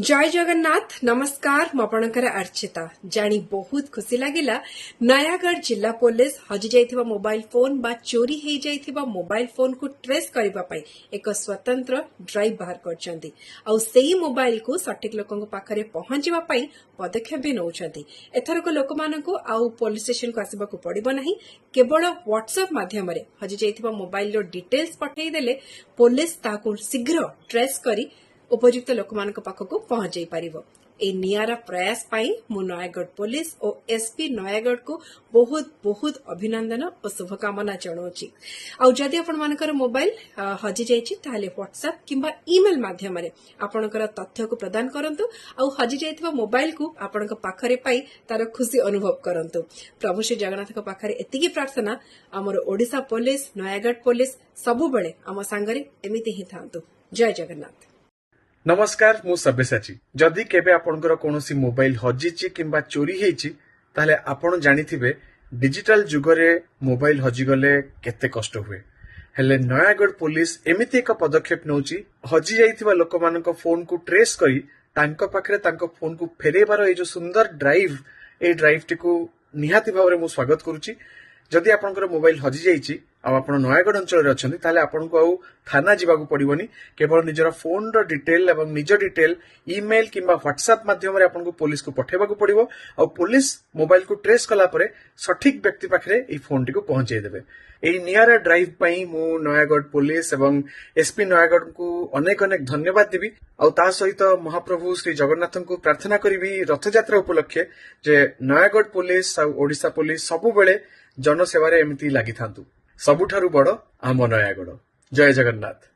जय जगन्नाथ नमस्कार मु आपणकर अर्चिता जानी बहुत खुशी लगिला नयागढ़ जिला पुलिस हजि जाइथिबा मोबाइल फोन बा चोरी हे जाइथिबा मोबाइल फोन को ट्रेस करबा पई एक स्वतंत्र ड्राइव बाहर करचंदी आ सेही मोबाइल को सठिक लोकन पाखरे पहुंचीबा पई पदक्षेप भी नौचंदी एथरक लोकमानकु आउ पुलिस स्टेशन को आसीबा को पड़िबो नाही केवल व्हाट्सएप माध्यम रे हजि जाइथिबा मोबाइल रो डिटेल्स पठेई देले पुलिस ताकु शीघ्र ट्रेस करी उपयुक्त लोक पाखक पहुंचाई पारिबो। ए नियारा प्रयास पाई मु नयागढ़ पुलिस और एसपी नयागढ़ को बहुत बहुत अभिनंदन और शुभकामना जनाऊँगी। आउ जदि आपनकर मोबाइल हजि जाइछि ताले व्हाट्सएप किंबा ईमेल माध्यम रे आपनकर तथ्य को प्रदान करंतु आउ हजि जाइथिबा मोबाइल को आपनक पाखरे पाई तार खुशी अनुभव करंतु। प्रभु श्री जगन्नाथ को पाखरे एतिकी प्रार्थना हमर ओडिशा पुलिस नयागढ़ पुलिस सबु बेले हम संगरे एमिति ही थांतु। जय जगन्नाथ। नमस्कार मु सब्यसाची जदि केबे आपनकर कोनोसी मोबाइल हजिची किंबा चोरी हेची ताले आपण जानिथिबे डिजिटल जुगरे मोबाइल हजिगले केते कष्ट हुए हेले नयागढ़ पुलिस एमिति एक पदक्षेप नौची हजि जाइथिबा लोकमानक फोन को ट्रेस करी तांको पाखरे तांको फोन को फेरेबार ए जो सुंदर ड्राइव ए ड्राइव टिको निहाती भाबरे मु स्वागत करूची। जदि आपनकर मोबाइल हजि जाइछि आ आपण नयागढ़ अंचल रे अछंती ताले आपनको आउ थाना जिबाकू पड़िबोनी केवल निजर फोन रो डिटेल एवं निज डिटेल ईमेल किंबा व्हाट्सएप माध्यम रे आपनको पुलिस को पठेबाकू पड़िबो आ पुलिस मोबाइल को ट्रेस कला परे सठिक व्यक्ति पाखरे ई फोन टी को पहुंचाई देबे। एई नियारा ड्राइव पई मु नयागढ़ पुलिस एवं एसपी नयागढ़ को अनेक अनेक धन्यवाद देबी आ ता सहित महाप्रभु श्री जगन्नाथ को प्रार्थना करिवि रथयात्रा उपलक्षे जे नयागढ़ पुलिस आ ओडिशा पुलिस सबु बेले जनसेवा रे एमिति लागि थांतु सबुठारु बड़ आम नयागढ़। जय जगन्नाथ।